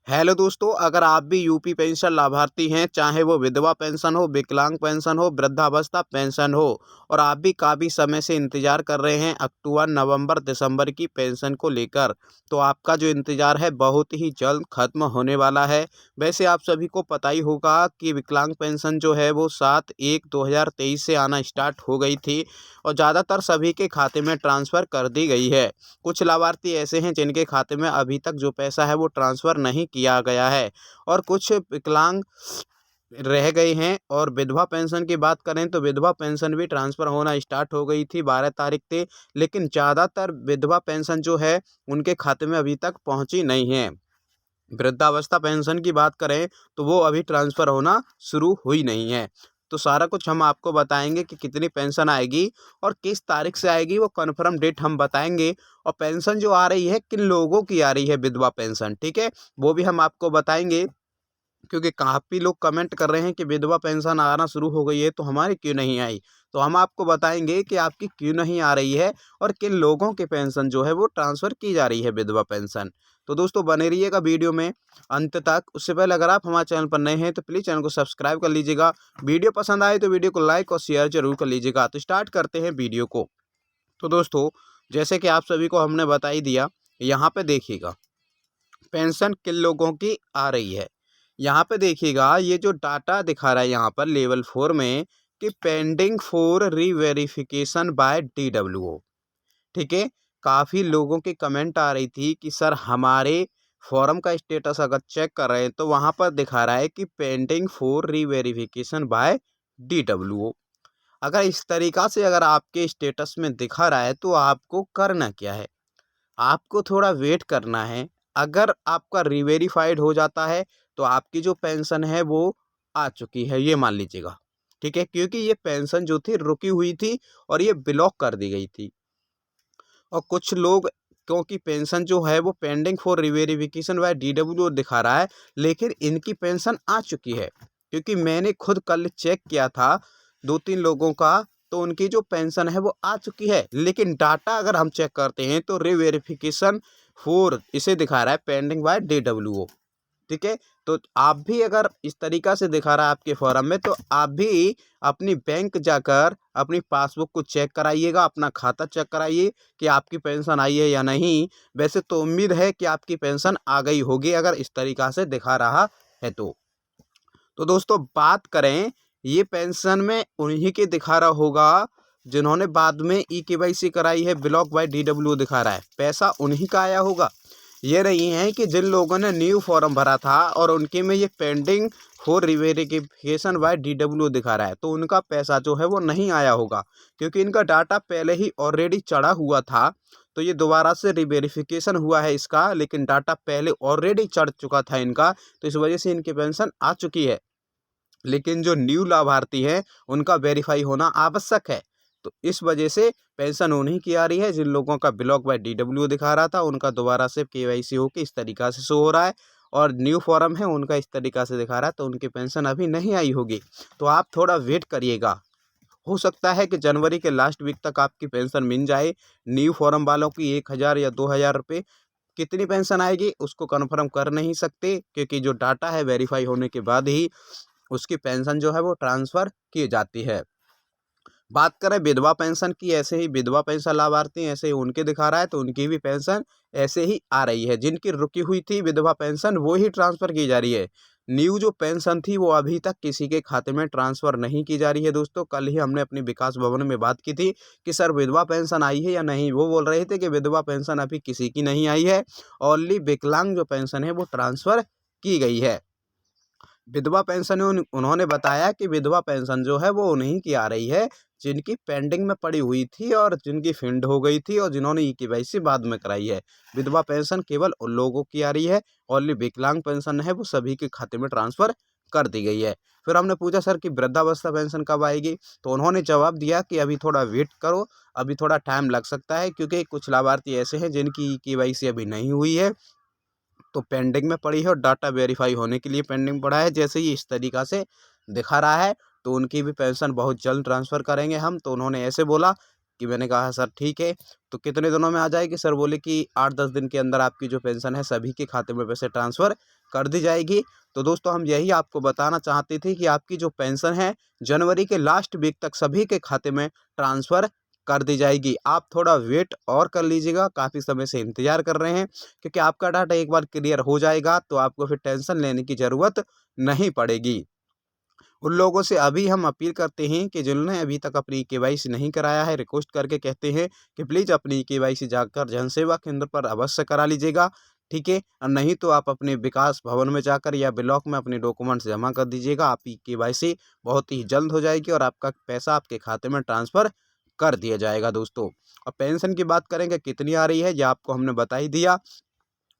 Hello दोस्तों, अगर आप भी यूपी पेंशन लाभार्थी हैं, चाहे वो विधवा पेंशन हो, विकलांग पेंशन हो, वृद्धावस्था पेंशन हो और आप भी काफ़ी समय से इंतज़ार कर रहे हैं अक्टूबर, नवंबर, दिसंबर की पेंशन को लेकर, तो आपका जो इंतज़ार है बहुत ही जल्द ख़त्म होने वाला है। वैसे आप सभी को पता ही होगा कि विकलांग पेंशन जो है वो 7/1/2023 से आना स्टार्ट हो गई थी और ज़्यादातर सभी के खाते में ट्रांसफ़र कर दी गई है। कुछ लाभार्थी ऐसे हैं जिनके खाते में अभी तक जो पैसा है वो ट्रांसफ़र नहीं किया गया है और कुछ विकलांग रह गए हैं। और विधवा पेंशन की बात करें तो विधवा पेंशन भी ट्रांसफ़र होना स्टार्ट हो गई थी 12 तारीख से, लेकिन ज़्यादातर विधवा पेंशन जो है उनके खाते में अभी तक पहुंची नहीं है। वृद्धावस्था पेंशन की बात करें तो वो अभी ट्रांसफ़र होना शुरू हुई नहीं है। तो सारा कुछ हम आपको बताएंगे कि कितनी पेंशन आएगी और किस तारीख से आएगी, वो कन्फर्म डेट हम बताएंगे। और पेंशन जो आ रही है किन लोगों की आ रही है विधवा पेंशन, ठीक है, वो भी हम आपको बताएंगे। क्योंकि काफ़ी लोग कमेंट कर रहे हैं कि विधवा पेंशन आना शुरू हो गई है तो हमारी क्यों नहीं आई। तो हम आपको बताएंगे कि आपकी क्यों नहीं आ रही है और किन लोगों की पेंशन जो है वो ट्रांसफ़र की जा रही है विधवा पेंशन। तो दोस्तों बने रहिएगा वीडियो में अंत तक। उससे पहले अगर आप हमारे चैनल पर नए हैं तो प्लीज़ चैनल को सब्सक्राइब कर लीजिएगा। वीडियो पसंद आए तो वीडियो को लाइक और शेयर जरूर कर लीजिएगा। तो स्टार्ट करते हैं वीडियो को। तो दोस्तों जैसे कि आप सभी को हमने बता ही दिया, यहाँ पे देखिएगा पेंशन किन लोगों की आ रही है। यहाँ पे देखिएगा ये जो डाटा दिखा रहा है यहाँ पर लेवल 4 में कि pending for reverification by DWO, ठीक है। काफ़ी लोगों की कमेंट आ रही थी कि सर हमारे फॉर्म का स्टेटस अगर चेक कर रहे हैं तो वहाँ पर दिखा रहा है कि pending for reverification by DWO। अगर इस तरीक़ा से अगर आपके स्टेटस में दिखा रहा है तो आपको करना क्या है, आपको थोड़ा वेट करना है। अगर आपका रीवेरिफाइड हो जाता है तो आपकी जो पेंशन है वो आ चुकी है, ये मान लीजिएगा, ठीक है। क्योंकि ये पेंशन जो थी रुकी हुई थी और ये ब्लॉक कर दी गई थी। और कुछ लोग, क्योंकि पेंशन जो है वो पेंडिंग फॉर रिवेरिफिकेशन बाय DWO दिखा रहा है, लेकिन इनकी पेंशन आ चुकी है। क्योंकि मैंने खुद कल चेक किया था 2-3 लोगों का, तो उनकी जो पेंशन है वो आ चुकी है। लेकिन डाटा अगर हम चेक करते हैं तो रिवेरिफिकेशन फॉर इसे दिखा रहा है पेंडिंग बाय DWO, ठीक है। तो आप भी अगर इस तरीक़ा से दिखा रहा है आपके फॉर्म में तो आप भी अपनी बैंक जाकर अपनी पासबुक को चेक कराइएगा, अपना खाता चेक कराइए कि आपकी पेंशन आई है या नहीं। वैसे तो उम्मीद है कि आपकी पेंशन आ गई होगी अगर इस तरीक़ा से दिखा रहा है तो। तो दोस्तों बात करें, ये पेंशन में उन्हीं के दिखा रहा होगा जिन्होंने बाद में EKYC कराई है, ब्लॉक बाय DWO दिखा रहा है, पैसा उन्हीं का आया होगा। ये रही हैं कि जिन लोगों ने न्यू फॉर्म भरा था और उनके में ये पेंडिंग फॉर रिवेरिफिकेशन बाय DWO दिखा रहा है, तो उनका पैसा जो है वो नहीं आया होगा। क्योंकि इनका डाटा पहले ही ऑलरेडी चढ़ा हुआ था, तो ये दोबारा से रिवेरिफिकेशन हुआ है इसका, लेकिन डाटा पहले ऑलरेडी चढ़ चुका था इनका, तो इस वजह से इनकी पेंशन आ चुकी है। लेकिन जो न्यू लाभार्थी हैं उनका वेरीफाई होना आवश्यक है। तो इस वजह से पेंशन उन्हीं की आ रही है जिन लोगों का ब्लॉक बाय DWO दिखा रहा था, उनका दोबारा से KYC होकर इस तरीक़ा से शो हो रहा है। और न्यू फॉर्म है उनका इस तरीक़ा से दिखा रहा है, तो उनकी पेंशन अभी नहीं आई होगी। तो आप थोड़ा वेट करिएगा, हो सकता है कि जनवरी के लास्ट वीक तक आपकी पेंशन मिल जाए। न्यू फॉर्म वालों की 1000 या 2000 रुपये कितनी पेंशन आएगी उसको कन्फर्म कर नहीं सकते, क्योंकि जो डाटा है वेरीफाई होने के बाद ही उसकी पेंशन जो है वो ट्रांसफ़र की जाती है। बात करें विधवा पेंशन की, ऐसे ही विधवा पेंशन लाभार्थी ऐसे ही उनके दिखा रहा है तो उनकी भी पेंशन ऐसे ही आ रही है। जिनकी रुकी हुई थी विधवा पेंशन वो ही ट्रांसफ़र की जा रही है। न्यू जो पेंशन थी वो अभी तक किसी के खाते में ट्रांसफ़र नहीं की जा रही है। दोस्तों कल ही हमने अपनी विकास भवन में बात की थी कि सर विधवा पेंशन आई है या नहीं, वो बोल रहे थे कि विधवा पेंशन अभी किसी की नहीं आई है, ओनली विकलांग जो पेंशन है वो ट्रांसफ़र की गई है। विधवा पेंशन उन्होंने बताया कि विधवा पेंशन जो है वो उन्हीं की आ रही है जिनकी पेंडिंग में पड़ी हुई थी और जिनकी फिंड हो गई थी और जिन्होंने EKYC बाद में कराई है। विधवा पेंशन केवल उन लोगों की आ रही है, ओनली विकलांग पेंशन है वो सभी के खाते में ट्रांसफ़र कर दी गई है। फिर हमने पूछा सर कि वृद्धावस्था पेंशन कब आएगी, तो उन्होंने जवाब दिया कि अभी थोड़ा वेट करो, अभी थोड़ा टाइम लग सकता है, क्योंकि कुछ लाभार्थी ऐसे हैं जिनकी EKYC अभी नहीं हुई है, तो पेंडिंग में पड़ी है और डाटा वेरीफाई होने के लिए पेंडिंग पड़ा है। जैसे ही इस तरीक़ा से दिखा रहा है तो उनकी भी पेंशन बहुत जल्द ट्रांसफ़र करेंगे हम। तो उन्होंने ऐसे बोला कि मैंने कहा सर ठीक है, तो कितने दिनों में आ जाएगी? सर बोले कि 8-10 दिन के अंदर आपकी जो पेंशन है सभी के खाते में पैसे ट्रांसफ़र कर दी जाएगी। तो दोस्तों हम यही आपको बताना चाहते थे कि आपकी जो पेंशन है जनवरी के लास्ट वीक तक सभी के खाते में ट्रांसफ़र कर दी जाएगी। आप थोड़ा वेट और कर लीजिएगा, काफ़ी समय से इंतज़ार कर रहे हैं, क्योंकि आपका डाटा एक बार क्लियर हो जाएगा तो आपको फिर टेंशन लेने की ज़रूरत नहीं पड़ेगी। उन लोगों से अभी हम अपील करते हैं कि जिन्होंने अभी तक अपनी केवाईसी नहीं कराया है, रिक्वेस्ट करके कहते हैं कि प्लीज़ अपनी केवाईसी जाकर जनसेवा केंद्र पर अवश्य करा लीजिएगा, ठीक है? और नहीं तो आप अपने विकास भवन में जाकर या ब्लॉक में अपने डॉक्यूमेंट्स जमा कर दीजिएगा। आपकी केवाईसी बहुत ही जल्द हो जाएगी और आपका पैसा आपके खाते में ट्रांसफ़र कर दिया जाएगा दोस्तों। और पेंशन की बात करेंगे कितनी आ रही है, ये आपको हमने बता ही दिया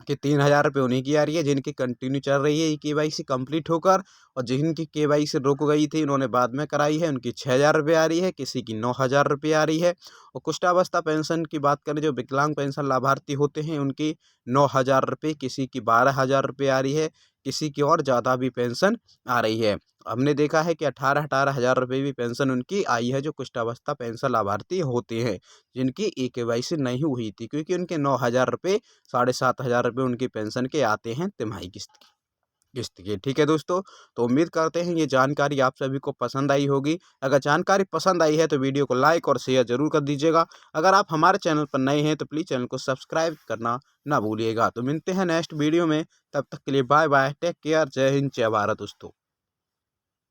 कि 3,000 रुपये उन्हीं की आ रही है जिनकी कंटिन्यू चल रही है ये केवाईसी कंप्लीट होकर, और जिनकी केवाईसी रुक गई थी उन्होंने बाद में कराई है उनकी 6,000 रुपये आ रही है, किसी की 9,000 रुपये आ रही है। और कुष्ठावस्था पेंशन की बात करें, जो विकलांग पेंशन लाभार्थी होते हैं उनकी 9,000 रुपये, किसी की 12,000 रुपये आ रही है, किसी की और ज़्यादा भी पेंशन आ रही है। हमने देखा है कि 18-18 हज़ार रुपये भी पेंशन उनकी आई है, जो कुष्ठावस्था पेंशन लाभार्थी होते हैं जिनकी ई केवाईसी नहीं हुई थी, क्योंकि उनके 9,000 रुपये 7,500 रुपये उनकी पेंशन के आते हैं तिमाही किस्त के। ठीक है दोस्तों, तो उम्मीद करते हैं ये जानकारी आप सभी को पसंद आई होगी। अगर जानकारी पसंद आई है तो वीडियो को लाइक और शेयर ज़रूर कर दीजिएगा। अगर आप हमारे चैनल पर नए हैं तो प्लीज़ चैनल को सब्सक्राइब करना ना भूलिएगा। तो मिलते हैं नेक्स्ट वीडियो में, तब तक के लिए बाय बाय, टेक केयर, जय हिंद, जय भारत दोस्तों।